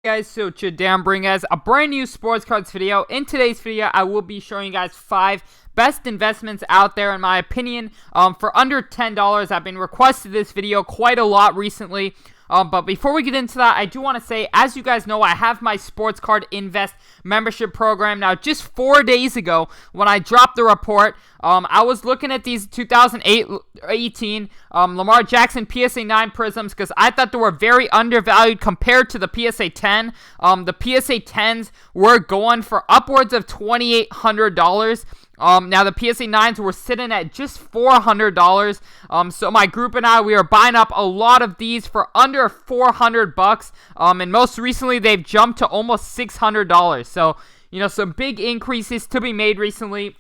Guys, so today I'm bringing guys a brand new sports cards video. In today's video, I will be showing you guys 5 best investments out there in my opinion for under $10. I've been requested this video quite a lot recently. But before we get into that, I do want to say, as you guys know, I have my Sports Card Invest membership program. Now, just 4 days ago, when I dropped the report, I was looking at these 2018 Lamar Jackson PSA 9 Prisms because I thought they were very undervalued compared to the PSA 10. The PSA 10s were going for upwards of $2,800. Now the PSA 9s were sitting at just $400. So my group and I, we are buying up a lot of these for under $400. And most recently they've jumped to almost $600. So, some big increases to be made recently.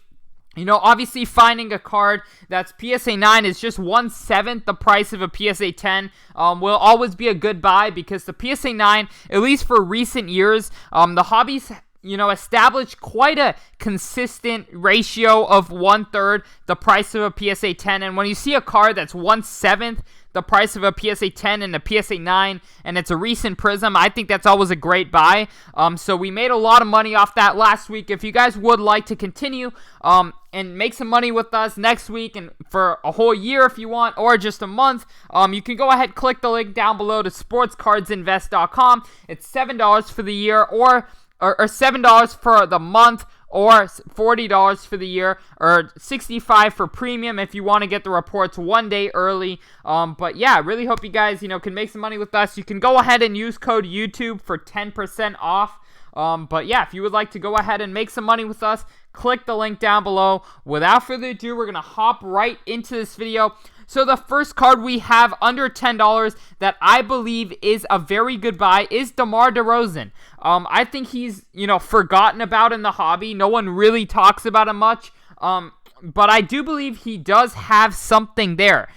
Obviously finding a card that's PSA 9 is just 1/7 the price of a PSA 10 will always be a good buy because the PSA 9, at least for recent years, the hobbies established quite a consistent ratio of 1/3 the price of a PSA 10. And when you see a card that's 1/7 the price of a PSA 10 and a PSA 9, and it's a recent Prism, I think that's always a great buy. So we made a lot of money off that last week. If you guys would like to continue and make some money with us next week and for a whole year if you want, or just a month, you can go ahead, click the link down below to sportscardsinvest.com. It's $7 for the year, or $7 for the month, or $40 for the year, or $65 for premium if you want to get the reports one day early. But yeah, I really hope you guys, can make some money with us. You can go ahead and use code YouTube for 10% off. But yeah, if you would like to go ahead and make some money with us, click the link down below. Without further ado, we're going to hop right into this video. So the first card we have under $10 that I believe is a very good buy is DeMar DeRozan. I think he's, forgotten about in the hobby. No one really talks about him much. But I do believe he does have something there.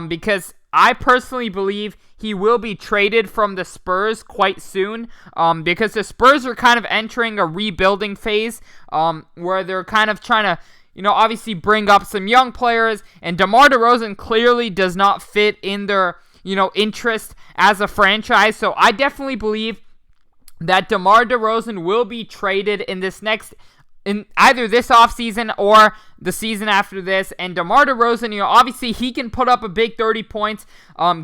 Because I personally believe he will be traded from the Spurs quite soon. Because the Spurs are kind of entering a rebuilding phase. Where they're kind of trying to obviously bring up some young players, and DeMar DeRozan clearly does not fit in their, interest as a franchise. So I definitely believe that DeMar DeRozan will be traded in either this offseason or the season after this. And DeMar DeRozan, obviously he can put up a big 30 points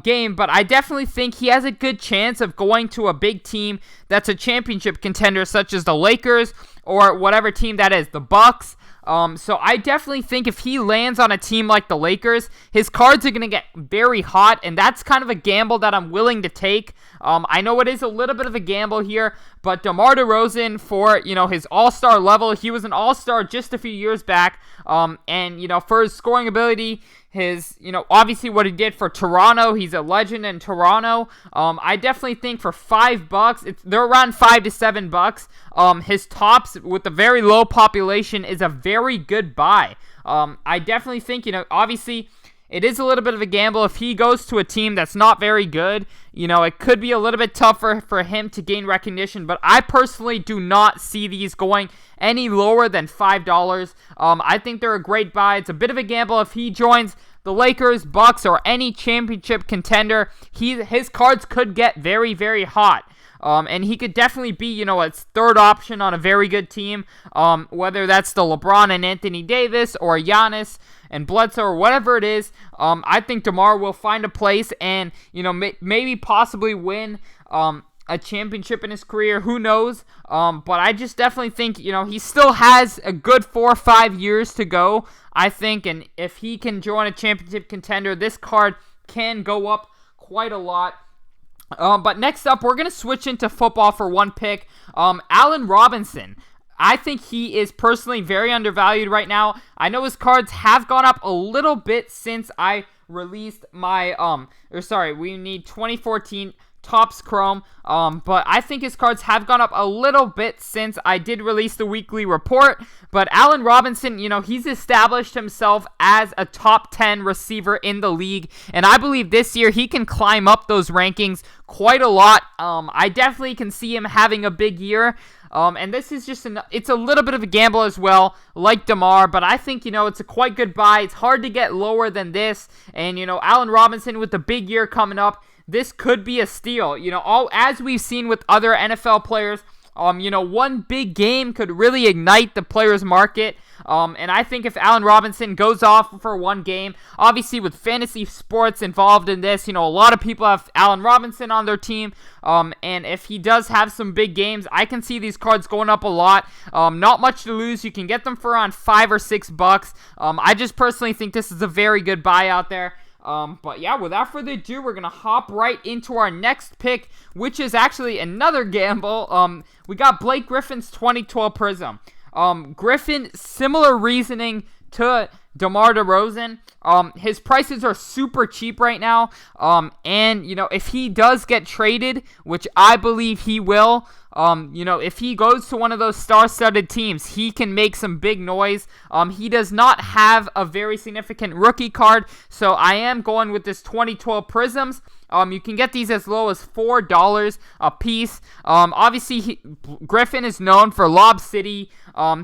game, but I definitely think he has a good chance of going to a big team that's a championship contender, such as the Lakers or whatever team that is, the Bucks. So I definitely think if he lands on a team like the Lakers, his cards are going to get very hot, and that's kind of a gamble that I'm willing to take. I know it is a little bit of a gamble here, but DeMar DeRozan, for, his all-star level, he was an all-star just a few years back, and, for his scoring ability, his, obviously what he did for Toronto, he's a legend in Toronto. I definitely think for $5, they're around $5 to $7. His tops with a very low population is a very good buy. I definitely think, obviously it is a little bit of a gamble. If he goes to a team that's not very good, it could be a little bit tougher for him to gain recognition. But I personally do not see these going any lower than $5. I think they're a great buy. It's a bit of a gamble if he joins the Lakers, Bucks, or any championship contender. His cards could get very, very hot. And he could definitely be, a third option on a very good team, whether that's the LeBron and Anthony Davis or Giannis and Bledsoe or whatever it is. I think DeMar will find a place and, maybe possibly win a championship in his career. Who knows? But I just definitely think, he still has a good 4 or 5 years to go, I think. And if he can join a championship contender, this card can go up quite a lot. But next up, we're going to switch into football for one pick. Allen Robinson. I think he is personally very undervalued right now. I know his cards have gone up a little bit since I released my, we need 2014 Topps Chrome, but I think his cards have gone up a little bit since I did release the weekly report. But Allen Robinson, he's established himself as a top 10 receiver in the league, and I believe this year he can climb up those rankings quite a lot. I definitely can see him having a big year. And this is just it's a little bit of a gamble as well, like DeMar, but I think, it's a quite good buy. It's hard to get lower than this, and, Allen Robinson with the big year coming up, this could be a steal. All as we've seen with other NFL players, one big game could really ignite the players' market. And I think if Allen Robinson goes off for one game, obviously with fantasy sports involved in this, a lot of people have Allen Robinson on their team. And if he does have some big games, I can see these cards going up a lot. Not much to lose. You can get them for around $5 or $6. I just personally think this is a very good buy out there. But yeah, without further ado, we're going to hop right into our next pick, which is actually another gamble. We got Blake Griffin's 2012 Prism. Griffin, similar reasoning to DeMar DeRozan. His prices are super cheap right now. And, if he does get traded, which I believe he will, if he goes to one of those star-studded teams, he can make some big noise. He does not have a very significant rookie card, so I am going with this 2012 Prisms. You can get these as low as $4 a piece. Obviously, Griffin is known for Lob City.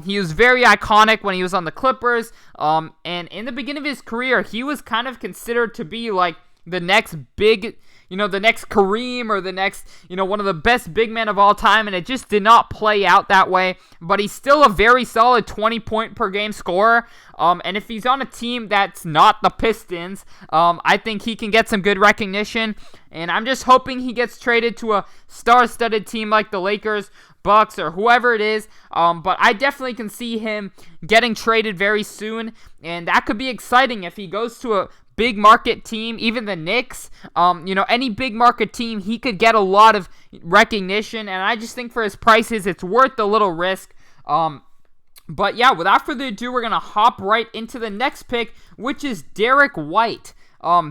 He was very iconic when he was on the Clippers. And in the beginning of his career, he was kind of considered to be like the next big, the next Kareem or the next, one of the best big men of all time, and it just did not play out that way. But he's still a very solid 20-point per game scorer. And if he's on a team that's not the Pistons, I think he can get some good recognition. And I'm just hoping he gets traded to a star-studded team like the Lakers, Bucks, or whoever it is. But I definitely can see him getting traded very soon, and that could be exciting if he goes to a big market team, even the Knicks, any big market team, he could get a lot of recognition, and I just think for his prices, it's worth the little risk. But yeah, without further ado, we're going to hop right into the next pick, which is Derrick White.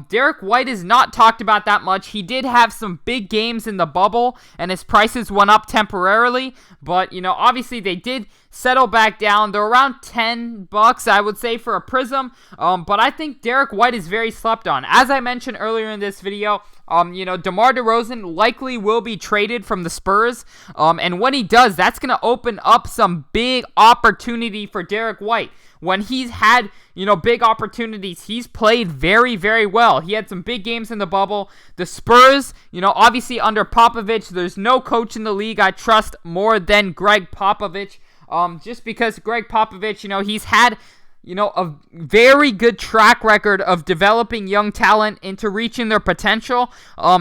Derrick White is not talked about that much. He did have some big games in the bubble, and his prices went up temporarily, but, obviously they did settle back down. They're around $10, I would say, for a Prism, but I think Derrick White is very slept on. As I mentioned earlier in this video, DeMar DeRozan likely will be traded from the Spurs, and when he does, that's going to open up some big opportunity for Derrick White. When he's had, big opportunities, he's played very, very well. He had some big games in the bubble. The Spurs, obviously under Popovich, there's no coach in the league I trust more than Greg Popovich. Just because Greg Popovich, he's had, a very good track record of developing young talent into reaching their potential,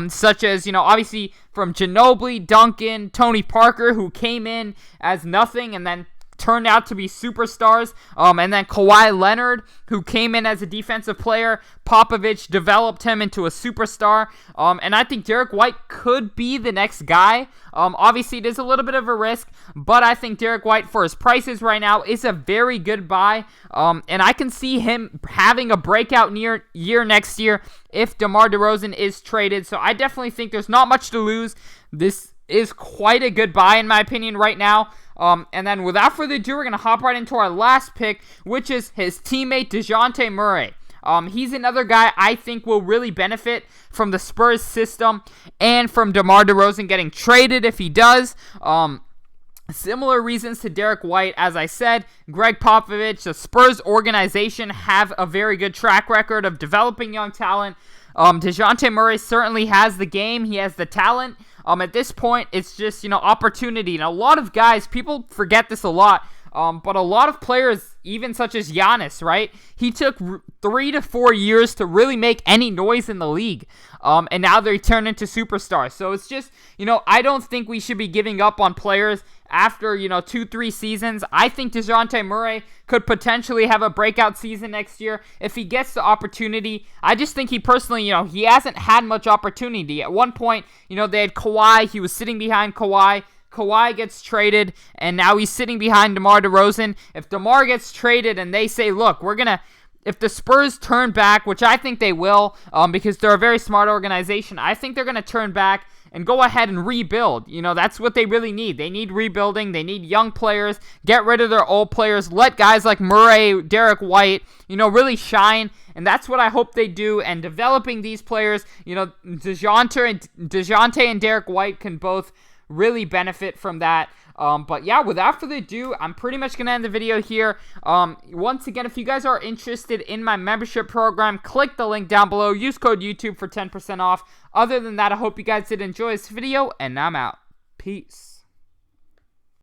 such as, obviously from Ginobili, Duncan, Tony Parker, who came in as nothing and then turned out to be superstars, and then Kawhi Leonard, who came in as a defensive player. Popovich developed him into a superstar, and I think Derrick White could be the next guy. Obviously, it is a little bit of a risk, but I think Derrick White, for his prices right now, is a very good buy, and I can see him having a breakout year next year if DeMar DeRozan is traded, so I definitely think there's not much to lose. This is quite a good buy, in my opinion, right now. And then without further ado, we're going to hop right into our last pick, which is his teammate Dejounte Murray. He's another guy I think will really benefit from the Spurs system and from DeMar DeRozan getting traded if he does. Similar reasons to Derrick White, as I said. Greg Popovich, the Spurs organization, have a very good track record of developing young talent. Dejounte Murray certainly has the game. He has the talent. At this point, it's just, opportunity. And a lot of guys, people forget this a lot, but a lot of players, even such as Giannis, right? He took 3 to 4 years to really make any noise in the league. And now they turn into superstars. So it's just, I don't think we should be giving up on players after, 2-3 seasons. I think Dejounte Murray could potentially have a breakout season next year if he gets the opportunity. I just think he personally, he hasn't had much opportunity. At one point, they had Kawhi. He was sitting behind Kawhi. Kawhi gets traded, and now he's sitting behind DeMar DeRozan. If DeMar gets traded and they say, look, if the Spurs turn back, which I think they will, because they're a very smart organization, I think they're going to turn back and go ahead and rebuild. That's what they really need. They need rebuilding. They need young players. Get rid of their old players. Let guys like Murray, Derrick White, really shine. And that's what I hope they do. And developing these players, Dejounte and Derrick White can both really benefit from that. But yeah, without further ado, I'm pretty much going to end the video here. Once again, if you guys are interested in my membership program, click the link down below. Use code YouTube for 10% off. Other than that, I hope you guys did enjoy this video, and I'm out. Peace.